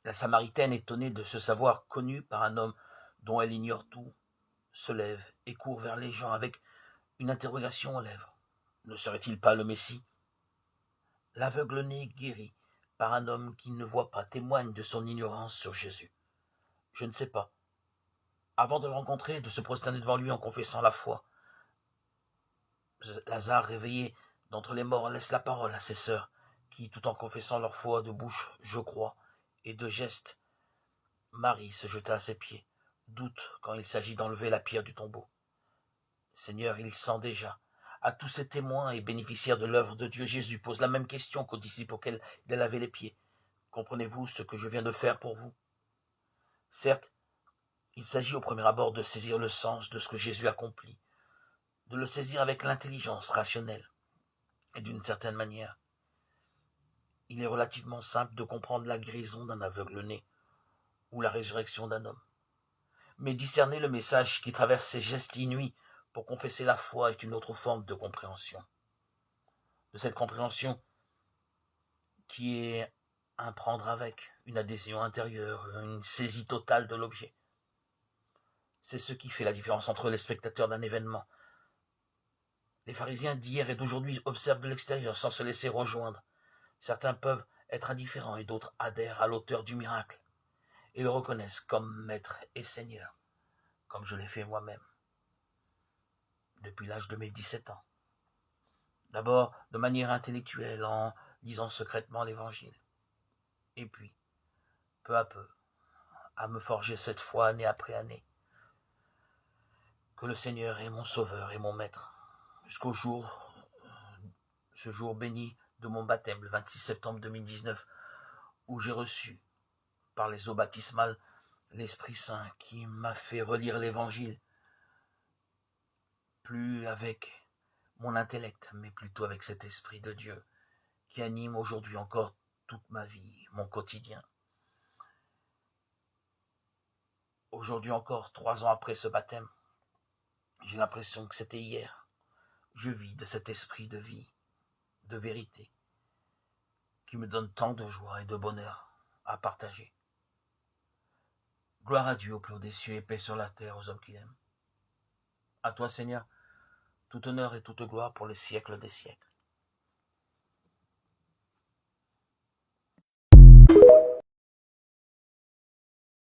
La Samaritaine, étonnée de se savoir connue par un homme dont elle ignore tout, se lève et court vers les gens avec une interrogation aux lèvres. Ne serait-il pas le Messie? L'aveugle-né guéri par un homme qui ne voit pas témoigne de son ignorance sur Jésus. Je ne sais pas. Avant de le rencontrer, de se prosterner devant lui en confessant la foi. Lazare, réveillé d'entre les morts, laisse la parole à ses sœurs, qui, tout en confessant leur foi de bouche, je crois, et de geste, Marie se jeta à ses pieds, doute quand il s'agit d'enlever la pierre du tombeau. Seigneur, il sent déjà. À tous ces témoins et bénéficiaires de l'œuvre de Dieu, Jésus pose la même question qu'aux disciples auxquels il a lavé les pieds. Comprenez-vous ce que je viens de faire pour vous? Certes, il s'agit au premier abord de saisir le sens de ce que Jésus accomplit, de le saisir avec l'intelligence rationnelle. Et d'une certaine manière, il est relativement simple de comprendre la guérison d'un aveugle-né ou la résurrection d'un homme. Mais discerner le message qui traverse ces gestes inouïs pour confesser la foi est une autre forme de compréhension. De cette compréhension qui est un prendre avec, une adhésion intérieure, une saisie totale de l'objet. C'est ce qui fait la différence entre les spectateurs d'un événement. Les pharisiens d'hier et d'aujourd'hui observent de l'extérieur sans se laisser rejoindre. Certains peuvent être indifférents et d'autres adhèrent à l'auteur du miracle et le reconnaissent comme maître et seigneur, comme je l'ai fait moi-même, depuis l'âge de mes 17 ans. D'abord de manière intellectuelle, en lisant secrètement l'Évangile. Et puis, peu à peu, à me forger cette foi année après année, que le Seigneur est mon sauveur et mon maître, jusqu'au jour, ce jour béni de mon baptême, le 26 septembre 2019, où j'ai reçu, par les eaux baptismales, l'Esprit Saint qui m'a fait relire l'Évangile, plus avec mon intellect, mais plutôt avec cet Esprit de Dieu qui anime aujourd'hui encore toute ma vie, mon quotidien. Aujourd'hui encore, 3 ans après ce baptême, j'ai l'impression que c'était hier. Je vis de cet esprit de vie, de vérité, qui me donne tant de joie et de bonheur à partager. Gloire à Dieu au plus haut des cieux et paix sur la terre aux hommes qu'il aime. À toi, Seigneur, tout honneur et toute gloire pour les siècles des siècles.